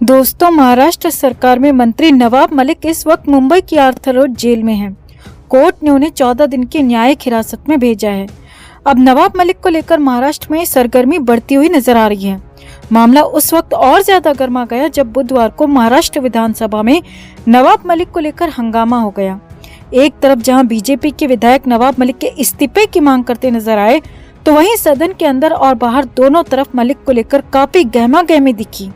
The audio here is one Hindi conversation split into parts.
दोस्तों, महाराष्ट्र सरकार में मंत्री नवाब मलिक इस वक्त मुंबई की आर्थर रोड जेल में हैं। कोर्ट ने उन्हें 14 दिन की न्यायिक हिरासत में भेजा है। अब नवाब मलिक को लेकर महाराष्ट्र में सरगर्मी बढ़ती हुई नजर आ रही है। मामला उस वक्त और ज्यादा गर्मा गया जब बुधवार को महाराष्ट्र विधानसभा में नवाब मलिक को लेकर हंगामा हो गया। एक तरफ जहां बीजेपी के विधायक नवाब मलिक के इस्तीफे की मांग करते नजर आए, तो वहीं सदन के अंदर और बाहर दोनों तरफ मलिक को लेकर काफी गहमागहमी दिखी।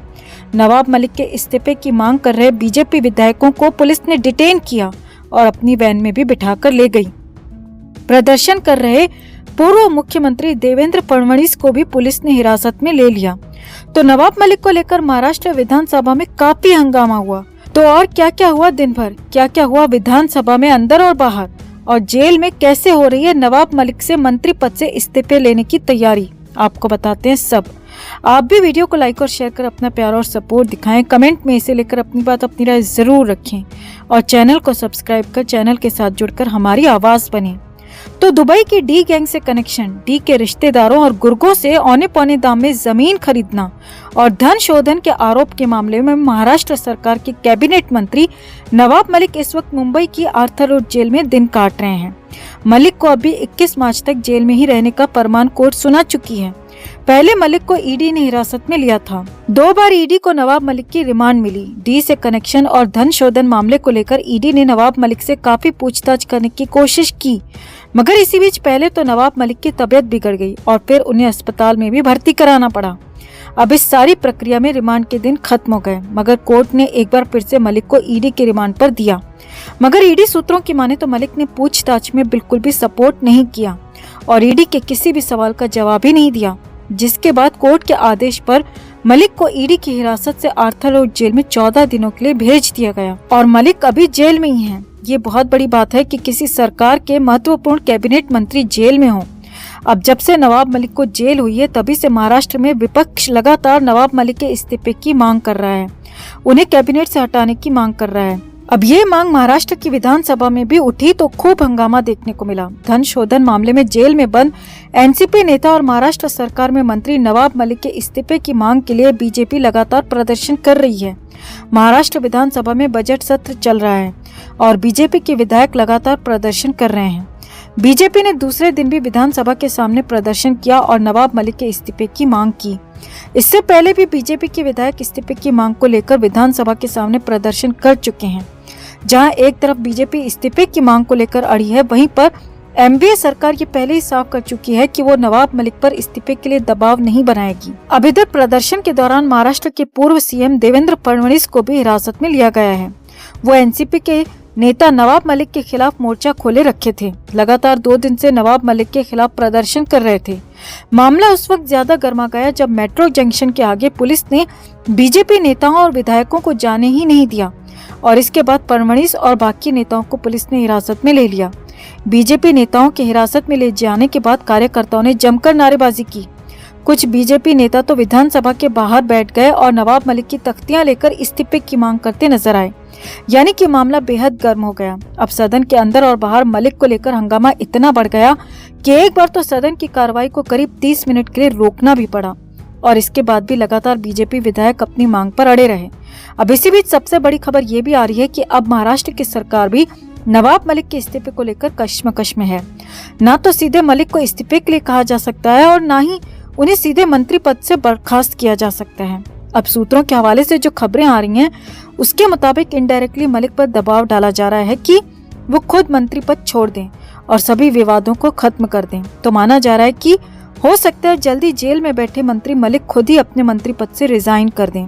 नवाब मलिक के इस्तीफे की मांग कर रहे बीजेपी विधायकों को पुलिस ने डिटेन किया और अपनी वैन में भी बिठाकर ले गई। प्रदर्शन कर रहे पूर्व मुख्यमंत्री देवेंद्र फडणवीस को भी पुलिस ने हिरासत में ले लिया। तो नवाब मलिक को लेकर महाराष्ट्र विधानसभा में काफी हंगामा हुआ। तो और क्या क्या हुआ दिन भर, क्या क्या हुआ विधानसभा में अंदर और बाहर, और जेल में कैसे हो रही है नवाब मलिक से मंत्री पद से इस्तीफे लेने की तैयारी, आपको बताते हैं सब। आप भी वीडियो को लाइक और शेयर कर अपना प्यार और सपोर्ट दिखाएं। कमेंट में इसे लेकर अपनी बात, अपनी राय जरूर रखें और चैनल को सब्सक्राइब कर चैनल के साथ जुड़कर हमारी आवाज बने। तो दुबई की डी गैंग से कनेक्शन, डी के रिश्तेदारों और गुर्गों से औने पौने दाम में जमीन खरीदना और धन शोधन के आरोप के मामले में महाराष्ट्र सरकार के कैबिनेट मंत्री नवाब मलिक इस वक्त मुंबई की आर्थर रोड जेल में दिन काट रहे हैं। मलिक को अभी 21 मार्च तक जेल में ही रहने का फरमान कोर्ट सुना चुकी है। पहले मलिक को ईडी ने हिरासत में लिया था। 2 बार ईडी को नवाब मलिक की रिमांड मिली। डी से कनेक्शन और धन शोधन मामले को लेकर ईडी ने नवाब मलिक से काफी पूछताछ करने की कोशिश की, मगर इसी बीच पहले तो नवाब मलिक की तबीयत बिगड़ गई और फिर उन्हें अस्पताल में भी भर्ती कराना पड़ा। अब इस सारी प्रक्रिया में रिमांड के दिन खत्म हो गए, मगर कोर्ट ने एक बार फिर से मलिक को ईडी के रिमांड पर दिया। मगर ईडी सूत्रों की माने तो मलिक ने पूछताछ में बिल्कुल भी सपोर्ट नहीं किया और ईडी के किसी भी सवाल का जवाब ही नहीं दिया, जिसके बाद कोर्ट के आदेश पर मलिक को ईडी की हिरासत से आर्थर रोड जेल में 14 दिनों के लिए भेज दिया गया और मलिक अभी जेल में ही हैं। ये बहुत बड़ी बात है कि किसी सरकार के महत्वपूर्ण कैबिनेट मंत्री जेल में हो। अब जब से नवाब मलिक को जेल हुई है, तभी से महाराष्ट्र में विपक्ष लगातार नवाब मलिक के इस्तीफे की मांग कर रहा है, उन्हें कैबिनेट से हटाने की मांग कर रहा है। अब ये मांग महाराष्ट्र की विधानसभा में भी उठी तो खूब हंगामा देखने को मिला। धन शोधन मामले में जेल में बंद एनसीपी नेता और महाराष्ट्र सरकार में मंत्री नवाब मलिक के इस्तीफे की मांग के लिए बीजेपी लगातार प्रदर्शन कर रही है। महाराष्ट्र विधानसभा में बजट सत्र चल रहा है और बीजेपी के विधायक लगातार प्रदर्शन कर रहे हैं। बीजेपी ने दूसरे दिन भी विधानसभा के सामने प्रदर्शन किया और नवाब मलिक के इस्तीफे की मांग की। इससे पहले भी बीजेपी के विधायक इस्तीफे की मांग को लेकर विधानसभा के सामने प्रदर्शन कर चुके हैं। जहां एक तरफ बीजेपी इस्तीफे की मांग को लेकर अड़ी है, वहीं पर एमवीए सरकार ये पहले ही साफ कर चुकी है कि वो नवाब मलिक पर इस्तीफे के लिए दबाव नहीं बनाएगी। अब इधर प्रदर्शन के दौरान महाराष्ट्र के पूर्व सीएम देवेंद्र फडणवीस को भी हिरासत में लिया गया है। वो एनसीपी के नेता नवाब मलिक के खिलाफ मोर्चा खोले रखे थे। लगातार 2 दिन से नवाब मलिक के खिलाफ प्रदर्शन कर रहे थे। मामला उस वक्त ज्यादा गर्मा गया जब मेट्रो जंक्शन के आगे पुलिस ने बीजेपी नेताओं और विधायकों को जाने ही नहीं दिया और इसके बाद फडणवीस और बाकी नेताओं को पुलिस ने हिरासत में ले लिया। बीजेपी नेताओं के हिरासत में ले जाने के बाद कार्यकर्ताओं ने जमकर नारेबाजी की। कुछ बीजेपी नेता तो विधानसभा के बाहर बैठ गए और नवाब मलिक की तख्तियां लेकर इस्तीफे की मांग करते नजर आए। यानी कि मामला बेहद गर्म हो गया। अब सदन के अंदर और बाहर मलिक को लेकर हंगामा इतना बढ़ गया कि एक बार तो सदन की कार्रवाई को करीब 30 मिनट के लिए रोकना भी पड़ा और इसके बाद भी लगातार बीजेपी विधायक अपनी मांग पर अड़े रहे। अब इसी बीच सबसे बड़ी खबर ये भी आ रही है कि अब महाराष्ट्र की सरकार भी नवाब मलिक के इस्तीफे को लेकर कश्मकश में है। ना तो सीधे मलिक को इस्तीफे के लिए कहा जा सकता है और ना ही उन्हें सीधे मंत्री पद से बर्खास्त किया जा सकता है। अब सूत्रों के हवाले से जो खबरें आ रही हैं, उसके मुताबिक इनडायरेक्टली मलिक पर दबाव डाला जा रहा है कि वो खुद मंत्री पद छोड़ दें और सभी विवादों को खत्म कर दें। तो माना जा रहा है कि हो सकता है जल्दी जेल में बैठे मंत्री मलिक खुद ही अपने मंत्री पद से रिजाइन कर दें।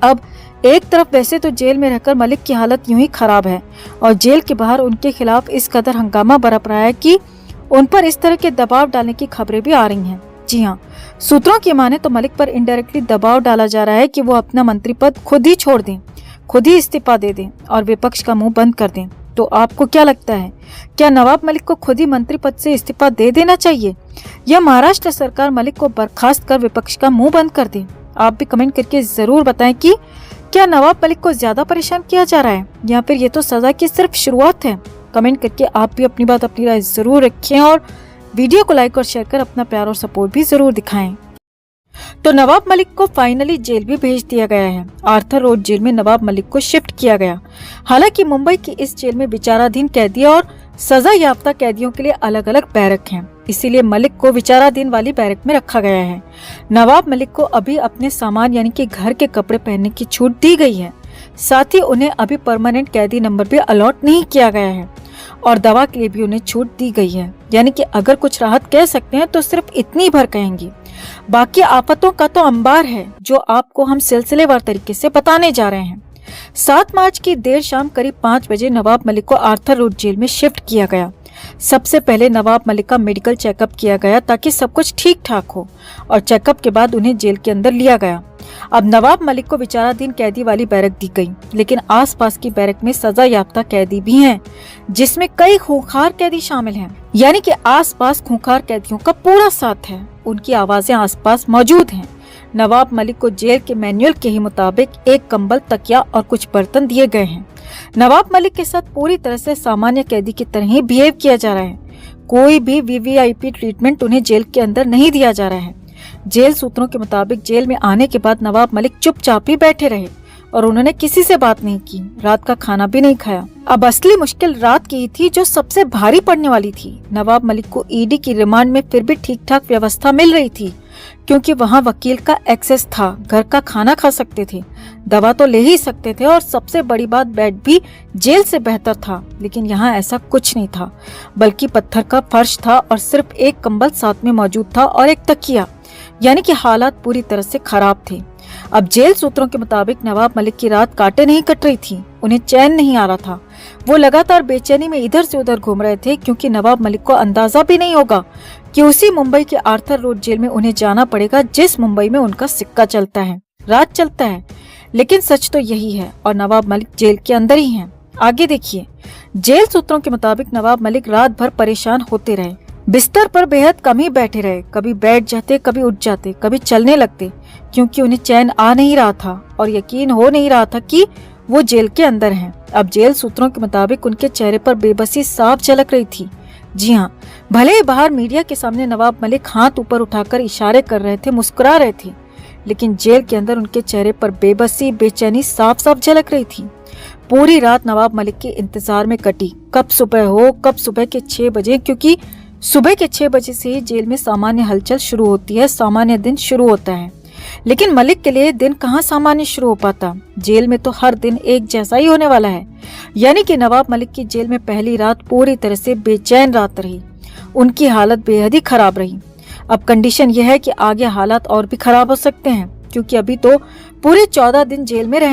अब एक तरफ वैसे तो जेल में रहकर मलिक की हालत यूं ही खराब है और जेल के बाहर उनके खिलाफ इस कदर हंगामा बरप रहा है कि उन पर इस तरह के दबाव डालने की खबरें भी आ रही हैं। जी हाँ, सूत्रों की माने तो मलिक पर इनडायरेक्टली दबाव डाला जा रहा है कि वो अपना मंत्री पद खुद ही छोड़ दें, खुद ही इस्तीफा दे दें और विपक्ष का मुंह बंद कर दें। तो आपको क्या लगता है, क्या नवाब मलिक को खुद ही मंत्री पद से इस्तीफा दे देना चाहिए या महाराष्ट्र सरकार मलिक को बर्खास्त कर विपक्ष का मुंह बंद कर दे? आप भी कमेंट करके जरूर बताएं कि क्या नवाब मलिक को ज्यादा परेशान किया जा रहा है या फिर ये तो सजा की सिर्फ शुरुआत है। कमेंट करके आप भी अपनी बात, अपनी राय जरूर रखें और वीडियो को लाइक और शेयर कर अपना प्यार और सपोर्ट भी जरूर दिखाएं। तो नवाब मलिक को फाइनली जेल भी भेज दिया गया है। आर्थर रोड जेल में नवाब मलिक को शिफ्ट किया गया। हालांकि मुंबई की इस जेल में विचाराधीन कैदी और सजा याफ्ता कैदियों के लिए अलग अलग बैरक हैं, इसीलिए मलिक को विचाराधीन वाली बैरक में रखा गया है। नवाब मलिक को अभी अपने सामान यानी कि घर के कपड़े पहनने की छूट दी गई है। साथ ही उन्हें अभी परमानेंट कैदी नंबर भी अलॉट नहीं किया गया है और दवा के लिए भी उन्हें छूट दी गई है। यानी कि अगर कुछ राहत कह सकते हैं तो सिर्फ इतनी भर कहेंगी। बाकी आफतों का तो अंबार है जो आपको हम सिलसिलेवार तरीके से बताने जा रहे हैं। 7 मार्च की देर शाम करीब 5 बजे नवाब मलिक को आर्थर रोड जेल में शिफ्ट किया गया। सबसे पहले नवाब मलिक का मेडिकल चेकअप किया गया ताकि सब कुछ ठीक ठाक हो और चेकअप के बाद उन्हें जेल के अंदर लिया गया। अब नवाब मलिक को विचाराधीन कैदी वाली बैरक दी गई, लेकिन आसपास की बैरक में सजा याफ्ता कैदी भी हैं, जिसमें कई खूंखार कैदी शामिल हैं। यानी कि आसपास खूंखार कैदियों का पूरा साथ है, उनकी आवाजें आसपास मौजूद हैं। नवाब मलिक को जेल के मैनुअल के ही मुताबिक एक कंबल, तकिया और कुछ बर्तन दिए गए हैं। नवाब मलिक के साथ पूरी तरह से सामान्य कैदी की तरह ही बिहेव किया जा रहा है। कोई भी वीवीआईपी ट्रीटमेंट उन्हें जेल के अंदर नहीं दिया जा रहा है। जेल सूत्रों के मुताबिक जेल में आने के बाद नवाब मलिक चुपचाप ही बैठे रहे और उन्होंने किसी से बात नहीं की, रात का खाना भी नहीं खाया। अब असली मुश्किल रात की थी जो सबसे भारी पड़ने वाली थी। नवाब मलिक को ईडी की रिमांड में फिर भी ठीक ठाक व्यवस्था मिल रही थी, क्योंकि वहाँ वकील का एक्सेस था, घर का खाना खा सकते थे, दवा तो ले ही सकते थे और सबसे बड़ी बात बेड भी जेल से बेहतर था। लेकिन यहाँ ऐसा कुछ नहीं था, बल्कि पत्थर का फर्श था और सिर्फ एक कंबल साथ में मौजूद था और एक तकिया। यानी कि हालात पूरी तरह से खराब थे। अब जेल सूत्रों के मुताबिक नवाब मलिक की रात काटे नहीं कट रही थी, उन्हें चैन नहीं आ रहा था। वो लगातार बेचैनी में इधर से उधर घूम रहे थे, क्योंकि नवाब मलिक को अंदाजा भी नहीं होगा कि उसी मुंबई के आर्थर रोड जेल में उन्हें जाना पड़ेगा जिस मुंबई में उनका सिक्का चलता है, राज चलता है। लेकिन सच तो यही है और नवाब मलिक जेल के अंदर ही हैं। आगे देखिए, जेल सूत्रों के मुताबिक नवाब मलिक रात भर परेशान होते रहे, बिस्तर पर बेहद कम ही बैठे रहे, कभी बैठ जाते, कभी उठ जाते, कभी चलने लगते, क्योंकि उन्हें चैन आ नहीं रहा था और यकीन हो नहीं रहा था कि वो जेल के अंदर हैं। अब जेल सूत्रों के मुताबिक उनके चेहरे पर बेबसी साफ झलक रही थी। जी हाँ, भले ही बाहर मीडिया के सामने नवाब मलिक हाथ ऊपर उठाकर इशारे कर रहे थे, मुस्कुरा रहे थे, लेकिन जेल के अंदर उनके चेहरे पर बेबसी, बेचैनी साफ साफ झलक रही थी। पूरी रात नवाब मलिक के इंतजार में कटी, कब सुबह हो, कब सुबह के 6 बजे, क्योंकि सुबह के 6 बजे से ही जेल में सामान्य हलचल शुरू होती है, सामान्य दिन शुरू होता है। लेकिन मलिक के लिए दिन कहाँ सामान्य शुरू हो पाता, जेल में तो हर दिन एक जैसा ही होने वाला है। यानी कि नवाब मलिक की जेल में पहली रात पूरी तरह से बेचैन रात रही, उनकी हालत बेहद ही खराब रही। अब कंडीशन यह है कि आगे हालात और भी खराब हो सकते हैं, क्योंकि अभी तो पूरे 14 दिन जेल में रहना